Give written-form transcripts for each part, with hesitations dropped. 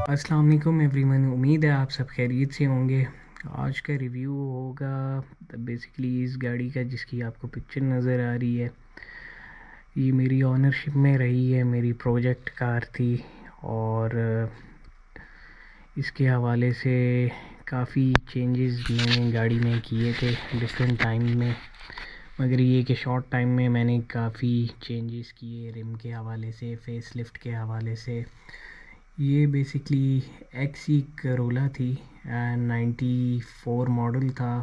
अस्सलाम वालेकुम एवरीवन। उम्मीद है आप सब खैरियत से होंगे। आज का रिव्यू होगा बेसिकली इस गाड़ी का जिसकी आपको पिक्चर नज़र आ रही है। ये मेरी ऑनरशिप में रही है, मेरी प्रोजेक्ट कार थी और इसके हवाले से काफ़ी चेंजेस मैंने गाड़ी में किए थे डिफरेंट टाइम में, मगर ये कि शॉर्ट टाइम में मैंने काफ़ी चेंजेस किए रिम के हवाले से, फेस लिफ्ट के हवाले से। ये बेसिकली एक्सी करोला थी एंड 94 मॉडल था,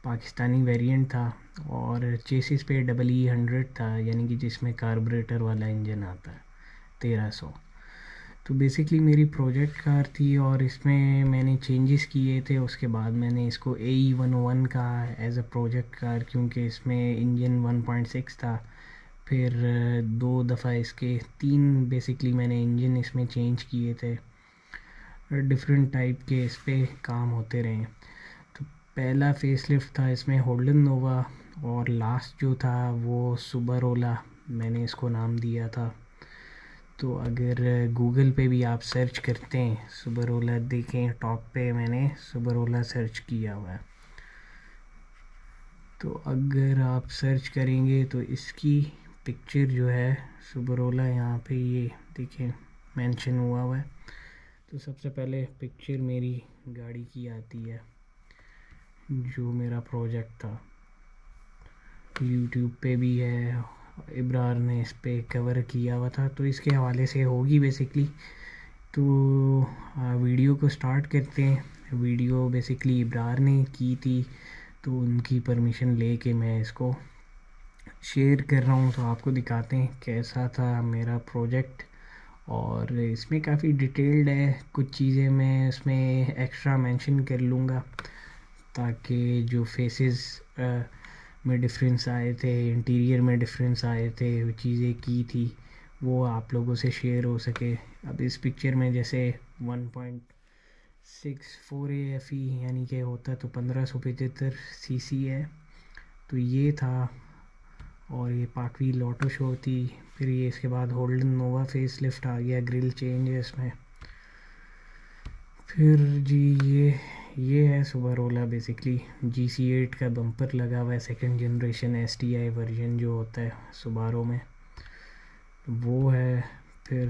पाकिस्तानी वेरिएंट था और चेसिस पे EE100 था, यानी कि जिसमें कार्बोरेटर वाला इंजन आता है 1300। तो बेसिकली मेरी प्रोजेक्ट कार थी और इसमें मैंने चेंजेस किए थे। उसके बाद मैंने इसको AE101 कहा एज अ प्रोजेक्ट कार, क्योंकि इसमें इंजन 1.6 था। फिर 2 दफ़ा इसके 3 बेसिकली मैंने इंजन इसमें चेंज किए थे, डिफरेंट टाइप के इस पर काम होते रहे। तो पहला फेस लिफ्ट था इसमें होल्डन नोवा और लास्ट जो था वो सुबरोला, मैंने इसको नाम दिया था। तो अगर गूगल पे भी आप सर्च करते हैं सुबरोला, देखें टॉप पे मैंने सुबरोला सर्च किया हुआ है। तो अगर आप सर्च करेंगे तो इसकी पिक्चर जो है सुबरोला यहाँ पे ये देखें मेंशन हुआ है। तो सबसे पहले पिक्चर मेरी गाड़ी की आती है, जो मेरा प्रोजेक्ट था। यूट्यूब पे भी है, इब्रार ने इस पे कवर किया हुआ था, तो इसके हवाले से होगी बेसिकली। तो वीडियो को स्टार्ट करते हैं। वीडियो बेसिकली इब्रार ने की थी, तो उनकी परमिशन लेके मैं इसको शेयर कर रहा हूँ। तो आपको दिखाते हैं कैसा था मेरा प्रोजेक्ट। और इसमें काफ़ी डिटेल्ड है, कुछ चीज़ें मैं इसमें एक्स्ट्रा मेंशन कर लूँगा ताकि जो फेसेस में डिफरेंस आए थे, इंटीरियर में डिफरेंस आए थे, वो चीज़ें की थी वो आप लोगों से शेयर हो सके। अब इस पिक्चर में जैसे 1.64 AFE यानी कि होता तो 1575 सीसी है, तो ये था। और ये पाकवी लॉटो शो थी। फिर ये इसके बाद होल्डन नोवा फेस लिफ्ट आ गया, ग्रिल चेंज है इसमें। फिर जी ये है सुबरोला, बेसिकली GC8 का बम्पर लगा हुआ है, सेकंड जनरेशन STI वर्जन जो होता है सुबारो में, वो है। फिर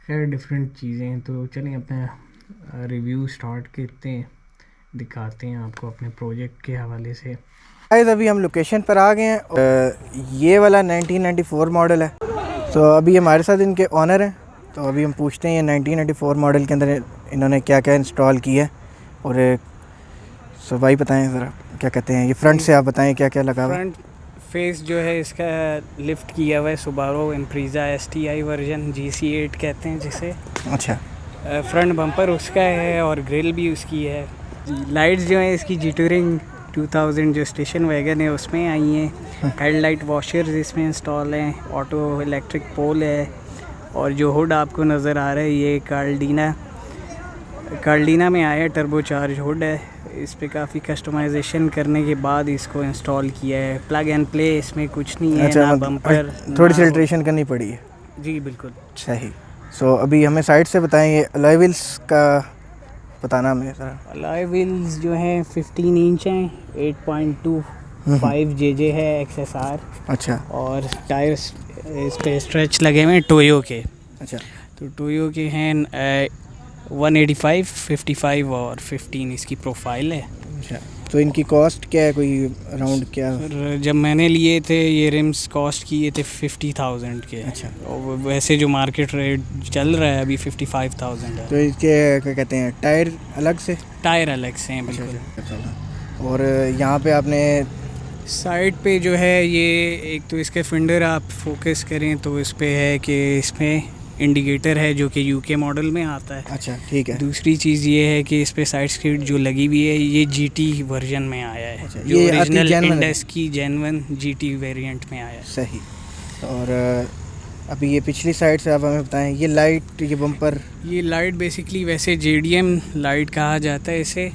खैर डिफरेंट चीज़ें। तो चलें अपना रिव्यू स्टार्ट करते हैं, दिखाते हैं आपको अपने प्रोजेक्ट के हवाले से। गाइस अभी हम लोकेशन पर आ गए हैं। ये वाला 1994 मॉडल है। तो अभी हमारे साथ इनके ऑनर हैं, तो अभी हम पूछते हैं ये 1994 मॉडल के अंदर इन्होंने क्या क्या इंस्टॉल किया है। और सो भाई बताएं ज़रा क्या कहते हैं, ये फ्रंट से आप बताएं क्या क्या लगा हुआ है। फ्रंट फेस जो है इसका लिफ्ट किया हुआ है सुबारो इम्प्रीज़ा STI वर्जन, GC8 कहते हैं जिसे। अच्छा, फ्रंट बम्पर उसका है और ग्रिल भी उसकी है। लाइट्स जो है इसकी जिटरिंग 2000 जो स्टेशन वैगन है उसमें आई हैं। हेडलाइट वॉशर्स इसमें इंस्टॉल हैं, ऑटो इलेक्ट्रिक पोल है। और जो हुड आपको नज़र आ रहा है ये कार्डिना में आया टर्बो चार्ज हुड है। इस पे काफ़ी कस्टमाइजेशन करने के बाद इसको इंस्टॉल किया है। प्लग एंड प्ले इसमें कुछ नहीं है, ना बम्पर, थोड़ी सी अल्ट्रेशन करनी पड़ी है। जी बिल्कुल सही। सो अभी हमें साइड से बताएं ये अलॉय व्हील्स का बताना हमें ज़रा। अलॉय व्हील्स जो हैं 15 इंच हैं, 8.25 JJ है XSR। अच्छा, और टायर्स इस पे स्ट्रेच लगे हुए हैं टोयो के। अच्छा, तो टोयो के हैं 185, 55 और 15 इसकी प्रोफाइल है। अच्छा। तो इनकी कॉस्ट क्या है, कोई अराउंड क्या? और जब मैंने लिए थे ये रिम्स कॉस्ट किए थे 50,000 के। अच्छा। और वैसे जो मार्केट रेट चल रहा है अभी 55,000 है। तो इसके क्या कहते हैं, टायर अलग से? टायर अलग से हैं बिल्कुल। अच्छा। और यहाँ पे आपने साइड पे जो है ये एक तो इसके फेंडर आप फोकस करें तो इस पे है कि इसमें इंडिकेटर है जो कि UK मॉडल में आता है। अच्छा, ठीक है। दूसरी चीज़ ये है कि इस पे साइड स्किड जो लगी हुई है ये GT वर्जन में आया है। अच्छा, जो ये ओरिजिनल genuine इंडस की जेन्युइन GT वेरिएंट में आया है। सही। और अभी ये पिछली साइड से आप हमें बताएं, ये लाइट, ये बम्पर, ये लाइट बेसिकली वैसे JDM लाइट कहा जाता है इसे।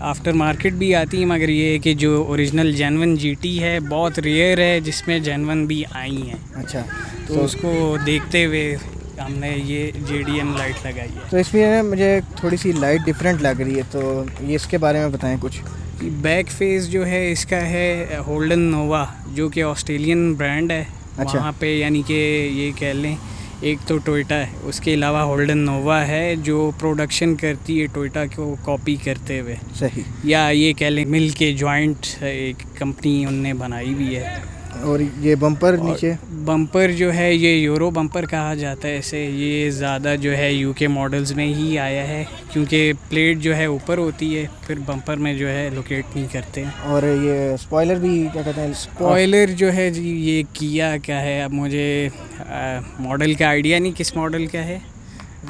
आफ्टर मार्केट भी आती है, मगर ये है कि जो ओरिजिनल जेन्युइन GT है बहुत रेयर है जिसमें जेन्युइन भी आई हैं। अच्छा। तो उसको देखते हुए हमने ये JDM लाइट लगाई है। तो इसमें ना मुझे थोड़ी सी लाइट डिफरेंट लग रही है, तो ये इसके बारे में बताएं कुछ। बैक फेस जो है इसका है होल्डन नोवा, जो कि ऑस्ट्रेलियन ब्रांड है। अच्छा। वहाँ पे यानी कि ये कह लें एक तो टोयोटा है, उसके अलावा होल्डन नोवा है जो प्रोडक्शन करती है टोयोटा को कॉपी करते हुए। सही। या ये कह लें मिल के जॉइंट एक कंपनी उनने बनाई हुई है। और ये बम्पर नीचे, बम्पर जो है ये यूरो बम्पर कहा जाता है इसे। ये ज़्यादा जो है UK मॉडल्स में ही आया है, क्योंकि प्लेट जो है ऊपर होती है, फिर बम्पर में जो है लोकेट नहीं करते हैं। और ये स्पॉइलर भी क्या कहते हैं? स्पॉइलर जो है जी ये किया क्या है, अब मुझे मॉडल का आइडिया नहीं किस मॉडल का है,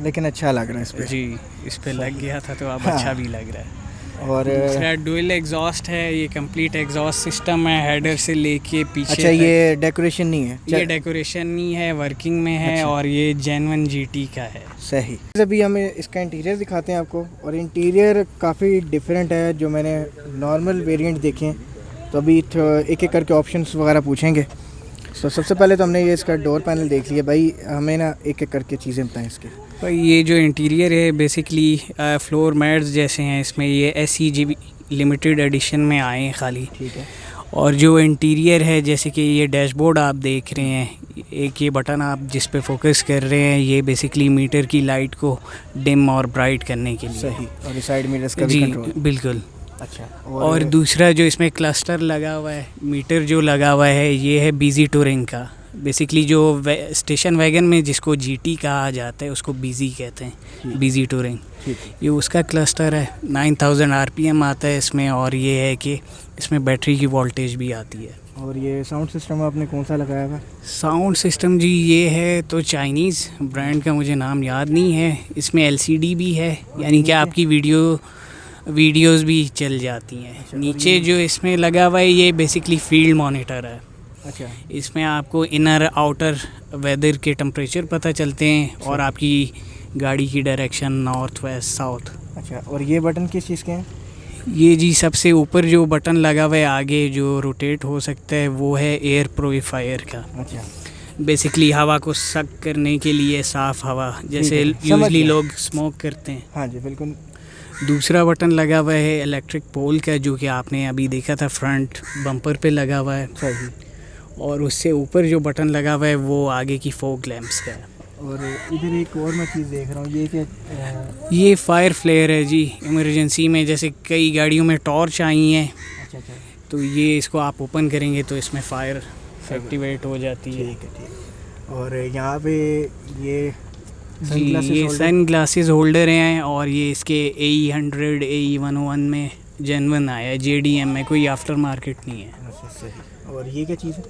लेकिन अच्छा लग रहा है इस पे। जी इस पे लग गया था तो अब हाँ। अच्छा भी लग रहा है। और दूसरा डुअल एग्जॉस्ट है, ये कंप्लीट एग्जॉस्ट सिस्टम है हेडर से लेके पीछे अच्छा, ये डेकोरेशन नहीं है? ये डेकोरेशन नहीं है, वर्किंग में है। अच्छा। और ये जेन्युइन GT का है। सही। अभी हमें इसका इंटीरियर दिखाते हैं आपको, और इंटीरियर काफ़ी डिफरेंट है जो मैंने नॉर्मल वेरिएंट देखे हैं। तो अभी एक एक करके ऑप्शंस वगैरह पूछेंगे। तो सबसे पहले तो हमने ये इसका डोर पैनल देख लिया। भाई हमें ना एक एक करके चीज़ें बताएं इसकी। भाई ये जो इंटीरियर है बेसिकली फ्लोर मैट्स जैसे हैं, इसमें ये SEG लिमिटेड एडिशन में आए हैं खाली। ठीक है। और जो इंटीरियर है जैसे कि ये डैशबोर्ड आप देख रहे हैं, एक ये बटन आप जिस पे फोकस कर रहे हैं, ये बेसिकली मीटर की लाइट को डिम और ब्राइट करने के लिए। सही। और ये साइड मिरर्स का भी जी कंट्रोल। बिल्कुल। अच्छा। और दूसरा जो इसमें क्लस्टर लगा हुआ है, मीटर जो लगा हुआ है, ये है BZ टूरिंग का। बेसिकली जो स्टेशन वैगन में जिसको GT कहा जाता है उसको BZ कहते हैं, BZ टूरिंग। ये उसका क्लस्टर है। 9000 RPM आता है इसमें। और ये है कि इसमें बैटरी की वोल्टेज भी आती है। और ये साउंड सिस्टम आपने कौन सा लगाया हुआ? साउंड सिस्टम जी ये है तो चाइनीज़ ब्रांड का मुझे नाम याद नहीं है। इसमें LCD भी है, यानी कि आपकी वीडियोस भी चल जाती हैं। अच्छा, नीचे जो इसमें लगा हुआ है ये बेसिकली फील्ड मॉनिटर है। अच्छा। इसमें आपको इनर आउटर वेदर के टेम्परेचर पता चलते हैं और आपकी गाड़ी की डायरेक्शन नॉर्थ वेस्ट साउथ। अच्छा। और ये बटन किस चीज़ के हैं? ये जी सबसे ऊपर जो बटन लगा हुआ है आगे जो रोटेट हो सकता है वो है एयर प्योरीफायर का। अच्छा। बेसिकली हवा को सक करने के लिए, साफ़ हवा जैसे यूजली लोग स्मोक करते हैं। हाँ जी बिल्कुल। दूसरा बटन लगा हुआ है इलेक्ट्रिक पोल का, जो कि आपने अभी देखा था फ्रंट बम्पर पे लगा हुआ है। सही। और उससे ऊपर जो बटन लगा हुआ है वो आगे की फोक लैंप्स का है। और इधर एक और मैं चीज़ देख रहा हूँ, ये क्या? ये फायर फ्लेयर है जी। इमरजेंसी में जैसे कई गाड़ियों में टॉर्च आई हैं, अच्छा अच्छा। तो ये इसको आप ओपन करेंगे तो इसमें फायर एक्टिवेट हो जाती है। ठीक है ठीक। और यहाँ पे ये जी ये सन ग्लासेस होल्डर हैं। और ये इसके AE100 AE101 में जेन्युइन आया है, JDM में, कोई आफ्टर मार्केट नहीं है। सही। और ये क्या चीज़ है?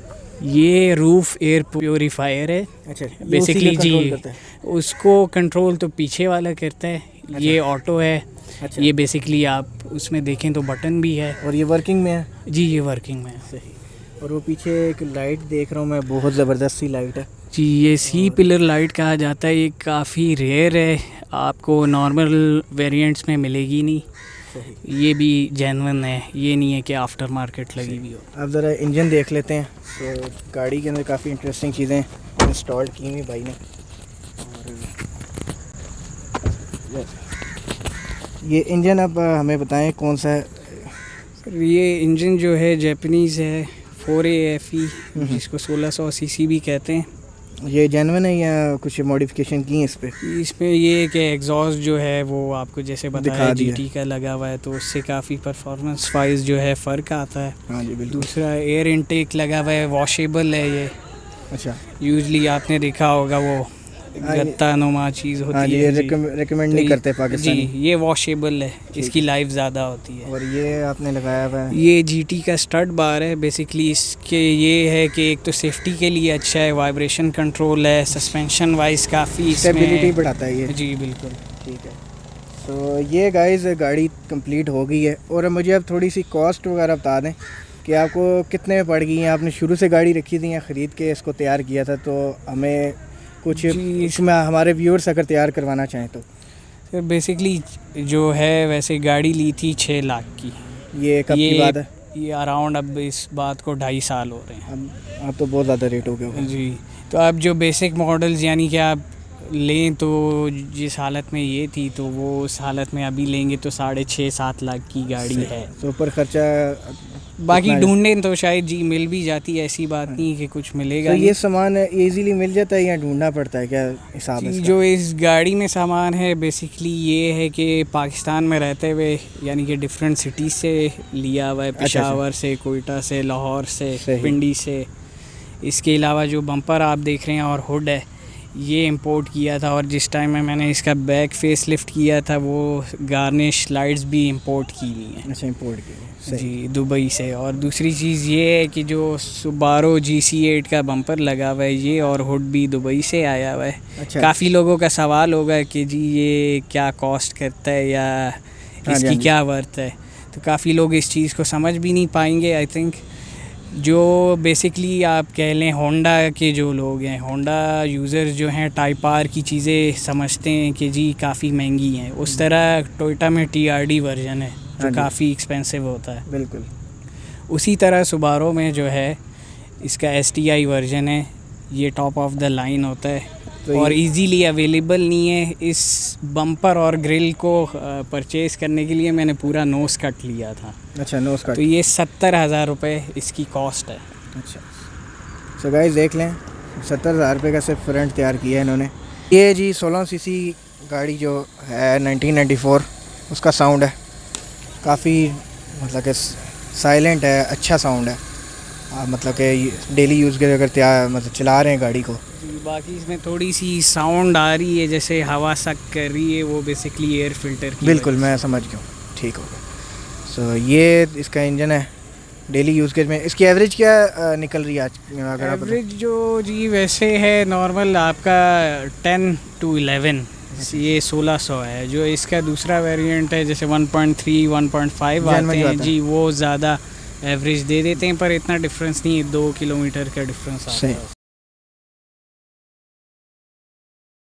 ये रूफ एयर प्योरीफायर है। अच्छा। बेसिकली जी उसको कंट्रोल तो पीछे वाला करता है। अच्छा। ये ऑटो है। अच्छा। ये बेसिकली आप उसमें देखें तो बटन भी है। और ये वर्किंग में है? जी ये वर्किंग में है। सही। और वो पीछे एक लाइट देख रहा हूँ मैं, बहुत ज़बरदस्त सी लाइट है। जी ये C पिलर लाइट कहा जाता है। ये काफ़ी रेयर है, आपको नॉर्मल वेरिएंट्स में मिलेगी नहीं। सही। ये भी जेन्युइन है, ये नहीं है कि आफ्टर मार्केट लगी हुई हो। अब ज़रा इंजन देख लेते हैं। तो गाड़ी के अंदर काफ़ी इंटरेस्टिंग चीज़ें इंस्टॉल की हुई भाई ने। और ये इंजन अब हमें बताएं कौन सा है? सर ये इंजन जो है जापानीज़ है, 4AFE, जिसको 1600 cc भी कहते हैं। ये जेन्युइन है या कुछ मॉडिफिकेशन की है इस पे? इसमें ये है कि एग्जॉस्ट जो है वो आपको जैसे बताया दिया। GT का लगा हुआ है, तो उससे काफ़ी परफॉर्मेंस वाइज जो है फ़र्क आता है। हाँ जी बिल्कुल। दूसरा एयर इनटेक लगा हुआ है, वॉशेबल है ये। अच्छा। यूजली आपने देखा होगा वो गत्ता नुमा चीज़ हाँ होती जी, है। रिकमेंड नहीं करते पाकिस्तानी। जी ये वॉशेबल है, इसकी लाइफ ज़्यादा होती है। और ये आपने लगाया हुआ है? ये GT का स्टड बार है। बेसिकली इसके ये है कि एक तो सेफ्टी के लिए अच्छा है, वाइब्रेशन कंट्रोल है, सस्पेंशन वाइज काफ़ी स्टेबिलिटी बढ़ाता है ये। जी बिल्कुल। ठीक है। तो ये गाइस गाड़ी कंप्लीट हो गई है। और मुझे अब थोड़ी सी कॉस्ट वगैरह बता दें कि आपको कितने में पड़ गई हैं। आपने शुरू से गाड़ी रखी थी या ख़रीद के इसको तैयार किया था? तो हमें कुछ इसमें हमारे व्यूअर्स अगर तैयार करवाना चाहें तो। सर बेसिकली जो है वैसे गाड़ी ली थी 6 लाख की। ये कब की बात है? ये अराउंड अब इस बात को 2.5 साल हो रहे हैं। अब तो बहुत ज़्यादा रेट हो गया होगा। जी तो अब जो बेसिक मॉडल्स यानी कि आप लें तो जिस हालत में ये थी तो वो उस हालत में अभी लेंगे तो 6.5-7 लाख की गाड़ी है। तो ऊपर खर्चा बाकी ढूंढने तो शायद जी मिल भी जाती है, ऐसी बात नहीं कि कुछ मिलेगा तो नहीं। ये सामान इजीली मिल जाता है या ढूंढना पड़ता है, क्या हिसाब है जी, इसका? जो इस गाड़ी में सामान है बेसिकली ये है कि पाकिस्तान में रहते हुए यानी कि डिफरेंट सिटीज़ से लिया हुआ है, पेशावर से, कोयटा से, लाहौर से, पिंडी से। इसके अलावा जो बम्पर आप देख रहे हैं और हुड है ये इंपोर्ट किया था, और जिस टाइम में मैंने इसका बैक फेस लिफ्ट किया था वो गार्निश लाइट्स भी इंपोर्ट की हुई हैं। अच्छा, इंपोर्ट की जी, दुबई से। और दूसरी चीज़ ये है कि जो सुबारो GC8 का बम्पर लगा हुआ है ये और हुड भी दुबई से आया हुआ है। अच्छा। काफ़ी लोगों का सवाल होगा कि जी ये क्या कॉस्ट करता है या इसकी क्या वर्थ है, तो काफ़ी लोग इस चीज़ को समझ भी नहीं पाएंगे। आई थिंक जो बेसिकली आप कह लें होंडा के जो लोग हैं, होंडा यूज़र्स जो हैं टाइप आर की चीज़ें समझते हैं कि जी काफ़ी महंगी हैं, उस तरह टोयोटा में TRD वर्जन है जो काफ़ी एक्सपेंसिव होता है। बिल्कुल। उसी तरह सुबारो में जो है इसका STI वर्जन है, ये टॉप ऑफ द लाइन होता है तो और इजीली अवेलेबल नहीं है। इस बम्पर और ग्रिल को परचेज़ करने के लिए मैंने पूरा नोस कट लिया था। अच्छा, नोस कट। तो ये 70,000 रुपये इसकी कॉस्ट है। अच्छा, सो गाइस देख लें 70,000 रुपये का सिर्फ फ्रंट तैयार किया है इन्होंने। ये जी 16 सीसी गाड़ी जो है 1994 उसका साउंड है, काफ़ी मतलब कि साइलेंट है, अच्छा साउंड है। मतलब कि डेली यूज़ के अगर तैयार मतलब चला रहे हैं गाड़ी को। बाकी इसमें थोड़ी सी साउंड आ रही है जैसे हवा सक कर रही है, वो बेसिकली एयर फिल्टर की। बिल्कुल, मैं समझ गया, ठीक हो गया। सो ये इसका इंजन है डेली यूज़ के में। इसकी एवरेज क्या निकल रही है आज अगर आप? एवरेज जो जी वैसे है नॉर्मल आपका 10 to 11, ये 1600 है। जो इसका दूसरा वेरिएंट है जैसे 1.3 1.5 आते हैं जी, वो ज़्यादा एवरेज दे देते हैं, पर इतना डिफरेंस नहीं है, 2 किलोमीटर का डिफरेंस आता है।